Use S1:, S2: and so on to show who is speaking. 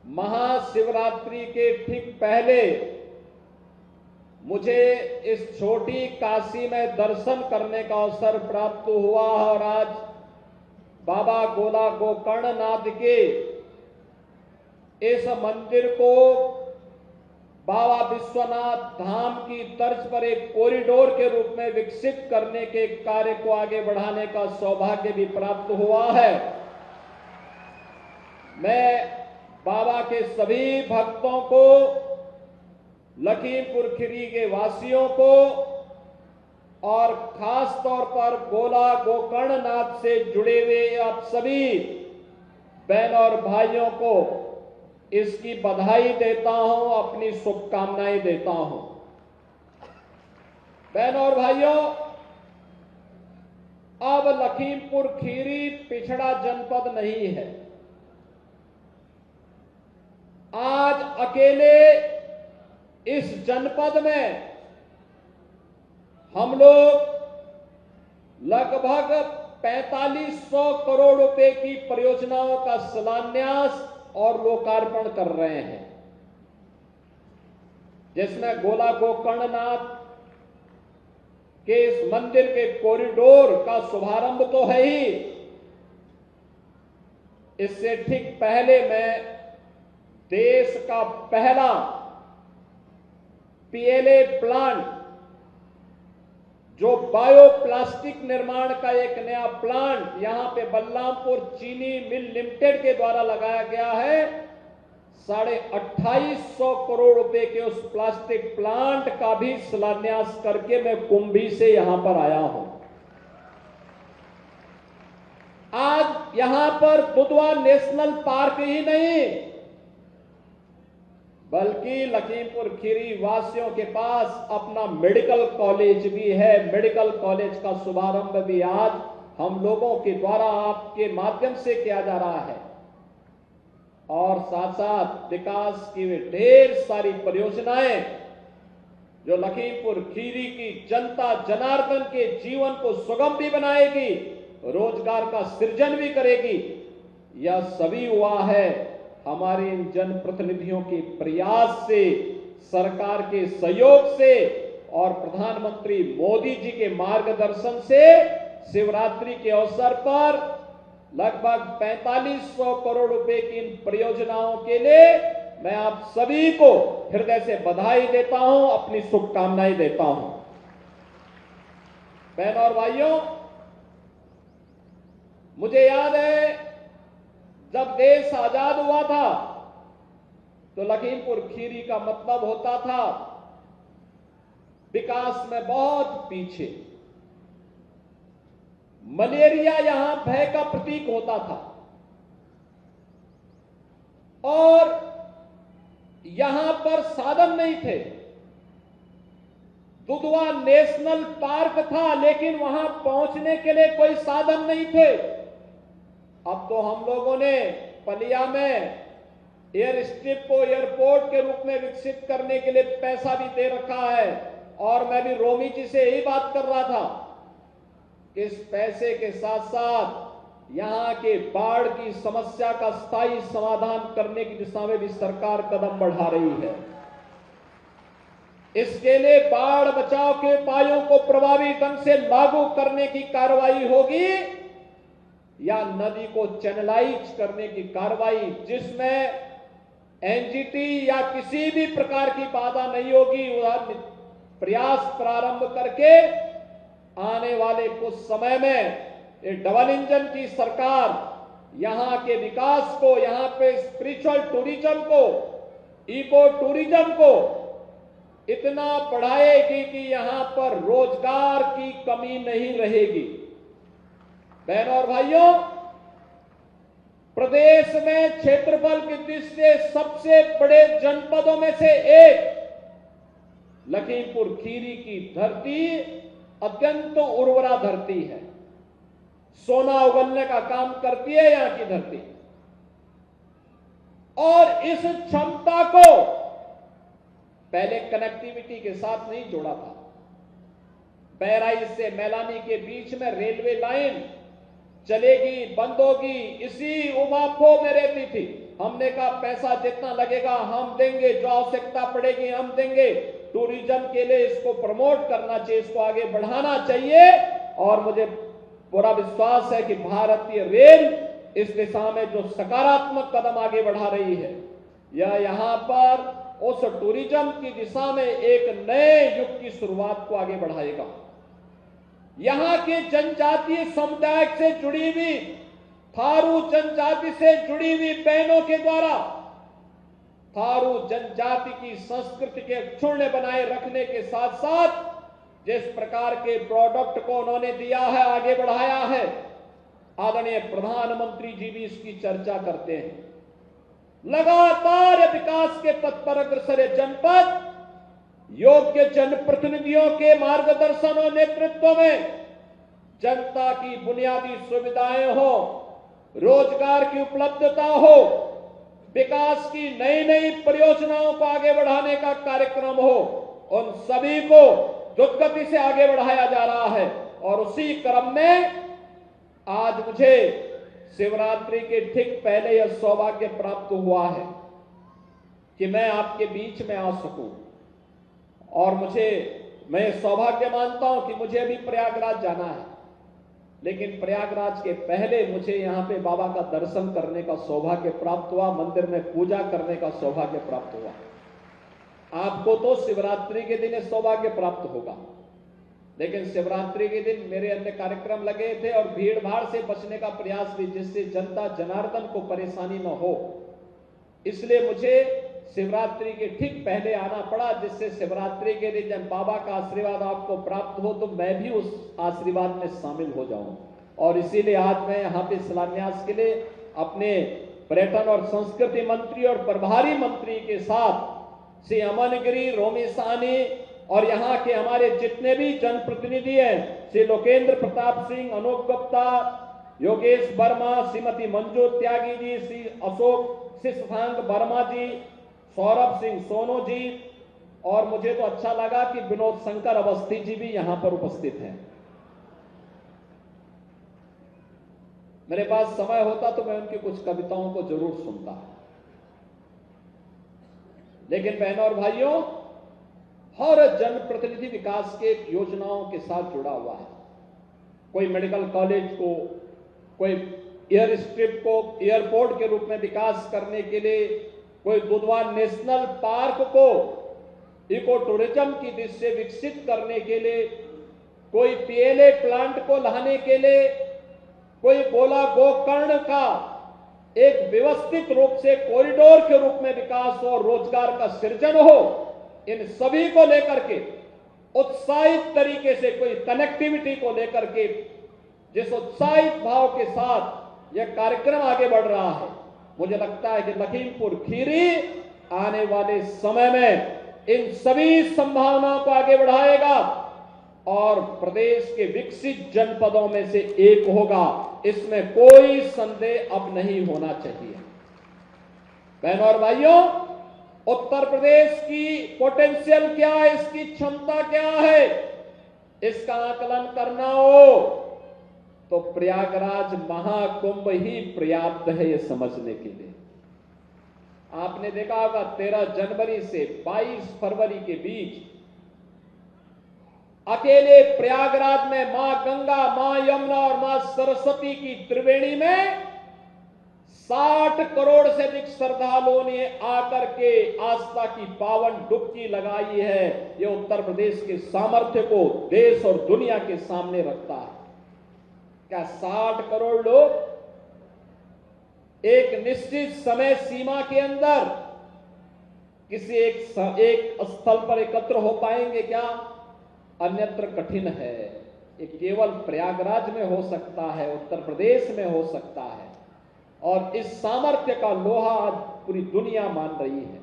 S1: महाशिवरात्रि के ठीक पहले मुझे इस छोटी काशी में दर्शन करने का अवसर प्राप्त हुआ और आज बाबा गोला गोकर्णनाथ के इस मंदिर को बाबा विश्वनाथ धाम की तर्ज पर एक कॉरिडोर के रूप में विकसित करने के कार्य को आगे बढ़ाने का सौभाग्य भी प्राप्त हुआ है। मैं बाबा के सभी भक्तों को, लखीमपुर खीरी के वासियों को और खास तौर पर गोला गोकर्णनाथ से जुड़े हुए आप सभी बहन और भाइयों को इसकी बधाई देता हूं, अपनी शुभकामनाएं देता हूं। बहन और भाइयों, अब लखीमपुर खीरी पिछड़ा जनपद नहीं है। आज अकेले इस जनपद में हम लोग लगभग 4500 करोड़ रुपए की परियोजनाओं का शिलान्यास और लोकार्पण कर रहे हैं, जिसमें गोला गोकर्णनाथ के इस मंदिर के कॉरिडोर का शुभारंभ तो है ही। इससे ठीक पहले मैं देश का पहला पीएलए प्लांट, जो बायोप्लास्टिक निर्माण का एक नया प्लांट यहां पे बलरामपुर चीनी मिल लिमिटेड के द्वारा लगाया गया है, 2850 करोड़ रुपए के उस प्लास्टिक प्लांट का भी शिलान्यास करके मैं कुंभी से यहां पर आया हूं। आज यहां पर दुधवा नेशनल पार्क ही नहीं, बल्कि लखीमपुर खीरी वासियों के पास अपना मेडिकल कॉलेज भी है। मेडिकल कॉलेज का शुभारंभ भी आज हम लोगों के द्वारा आपके माध्यम से किया जा रहा है और साथ साथ विकास की वे ढेर सारी परियोजनाएं जो लखीमपुर खीरी की जनता जनार्दन के जीवन को सुगम भी बनाएगी, रोजगार का सृजन भी करेगी। यह सभी हुआ है हमारे इन जनप्रतिनिधियों के प्रयास से, सरकार के सहयोग से और प्रधानमंत्री मोदी जी के मार्गदर्शन से। शिवरात्रि के अवसर पर लगभग 4500 करोड़ रुपए की इन परियोजनाओं के लिए मैं आप सभी को हृदय से बधाई देता हूं, अपनी शुभकामनाएं देता हूं। बहनों और भाइयों, मुझे याद है जब देश आजाद हुआ था तो लखीमपुर खीरी का मतलब होता था विकास में बहुत पीछे। मलेरिया यहां भय का प्रतीक होता था और यहां पर साधन नहीं थे। दुधवा नेशनल पार्क था लेकिन वहां पहुंचने के लिए कोई साधन नहीं थे। अब तो हम लोगों ने पलिया में एयर स्ट्रिप को एयरपोर्ट के रूप में विकसित करने के लिए पैसा भी दे रखा है और मैं भी रोमी जी से यही बात कर रहा था कि इस पैसे के साथ साथ यहां के बाढ़ की समस्या का स्थायी समाधान करने की दिशा में भी सरकार कदम बढ़ा रही है। इसके लिए बाढ़ बचाव के उपायों को प्रभावी ढंग से लागू करने की कार्रवाई होगी या नदी को चैनलाइज करने की कार्रवाई, जिसमें एनजीटी या किसी भी प्रकार की बाधा नहीं होगी, वह प्रयास प्रारंभ करके आने वाले कुछ समय में ये डबल इंजन की सरकार यहां के विकास को, यहां पे स्पिरिचुअल टूरिज्म को, इको टूरिज्म को इतना बढ़ाएगी कि यहां पर रोजगार की कमी नहीं रहेगी। बहनों और भाइयों, प्रदेश में क्षेत्रफल की दृष्टि से सबसे बड़े जनपदों में से एक लखीमपुर खीरी की धरती अत्यंत उर्वरा धरती है। सोना उगलने का काम करती है यहां की धरती और इस क्षमता को पहले कनेक्टिविटी के साथ नहीं जोड़ा था। बहराइच से मैलानी के बीच में रेलवे लाइन चलेगी, बंद होगी, इसी उमाखो में रहती थी। हमने कहा पैसा जितना लगेगा हम देंगे, जो आवश्यकता पड़ेगी हम देंगे। टूरिज्म के लिए इसको प्रमोट करना चाहिए, इसको आगे बढ़ाना चाहिए। और मुझे पूरा विश्वास है कि भारतीय रेल इस दिशा में जो सकारात्मक कदम आगे बढ़ा रही है, यह यहां पर उस टूरिज्म की दिशा में एक नए युग की शुरुआत को आगे बढ़ाएगा। यहां के जनजातीय समुदाय से जुड़ी हुई, थारू जनजाति से जुड़ी हुई बहनों के द्वारा थारू जनजाति की संस्कृति के अक्षुण्ण बनाए रखने के साथ साथ जिस प्रकार के प्रोडक्ट को उन्होंने दिया है, आगे बढ़ाया है, आदरणीय प्रधानमंत्री जी भी इसकी चर्चा करते हैं। लगातार विकास के पथ पर अग्रसर है जनपद योग्य जनप्रतिनिधियों के मार्गदर्शन और नेतृत्व में जनता की बुनियादी सुविधाएं हो, रोजगार की उपलब्धता हो, विकास की नई नई परियोजनाओं को आगे बढ़ाने का कार्यक्रम हो, उन सभी को द्रुत गति से आगे बढ़ाया जा रहा है। और उसी क्रम में आज मुझे शिवरात्रि के ठीक पहले यह सौभाग्य प्राप्त हुआ है कि मैं आपके बीच में आ सकूं। और मैं सौभाग्य मानता हूं कि मुझे अभी प्रयागराज जाना है, लेकिन प्रयागराज के पहले मुझे यहां पे बाबा का दर्शन करने का सौभाग्य प्राप्त हुआ, मंदिर में पूजा करने का सौभाग्य प्राप्त हुआ। आपको तो शिवरात्रि के दिन सौभाग्य प्राप्त होगा, लेकिन शिवरात्रि के दिन मेरे अन्य कार्यक्रम लगे थे और भीड़ भाड़ से बचने का प्रयास भी, जिससे जनता जनार्दन को परेशानी न हो, इसलिए मुझे शिवरात्रि के ठीक पहले आना पड़ा, जिससे शिवरात्रि के दिन जब बाबा का आशीर्वाद आपको प्राप्त हो तो मैं भी उस आशीर्वाद में शामिल हो जाऊं। और इसीलिए आज मैं यहाँ पे शिलान्यास के लिए अपने पर्यटन और संस्कृति मंत्री और प्रभारी मंत्री के साथ श्री अमन गिरी, रोमी साहनी और यहाँ के हमारे जितने भी जनप्रतिनिधि हैं, श्री लोकेंद्र प्रताप सिंह, अनूप गुप्ता, योगेश वर्मा, श्रीमती मंजू त्यागी जी, श्री अशोक शशांक वर्मा जी, सौरभ सिंह सोनू जी, और मुझे तो अच्छा लगा कि विनोद शंकर अवस्थी जी भी यहां पर उपस्थित हैं। मेरे पास समय होता तो मैं उनकी कुछ कविताओं को जरूर सुनता, लेकिन बहनों और भाइयों, हर जनप्रतिनिधि विकास के योजनाओं के साथ जुड़ा हुआ है। कोई मेडिकल कॉलेज को, कोई एयर स्ट्रिप को एयरपोर्ट के रूप में विकास करने के लिए, कोई दुधवा नेशनल पार्क को इको टूरिज्म की दृष्टि से विकसित करने के लिए, कोई पीएलए प्लांट को लाने के लिए, कोई गोला गोकर्ण का एक व्यवस्थित रूप से कॉरिडोर के रूप में विकास हो, रोजगार का सृजन हो, इन सभी को लेकर के उत्साहित तरीके से, कोई कनेक्टिविटी को लेकर के जिस उत्साहित भाव के साथ यह कार्यक्रम आगे बढ़ रहा है, मुझे लगता है कि लखीमपुर खीरी आने वाले समय में इन सभी संभावनाओं को आगे बढ़ाएगा और प्रदेश के विकसित जनपदों में से एक होगा, इसमें कोई संदेह अब नहीं होना चाहिए। बहनों और भाइयों, उत्तर प्रदेश की पोटेंशियल क्या है, इसकी क्षमता क्या है, इसका आकलन करना हो तो प्रयागराज महाकुंभ ही पर्याप्त है ये समझने के लिए। आपने देखा होगा 13 जनवरी से 22 फरवरी के बीच अकेले प्रयागराज में मां गंगा, मां यमुना और मां सरस्वती की त्रिवेणी में 60 करोड़ से अधिक श्रद्धालुओं ने आकर के आस्था की पावन डुबकी लगाई है। यह उत्तर प्रदेश के सामर्थ्य को देश और दुनिया के सामने रखता है। क्या 60 करोड़ लोग एक निश्चित समय सीमा के अंदर किसी एक स्थल पर एकत्र हो पाएंगे क्या? अन्यत्र कठिन है। ये केवल प्रयागराज में हो सकता है, उत्तर प्रदेश में हो सकता है, और इस सामर्थ्य का लोहा आज पूरी दुनिया मान रही है।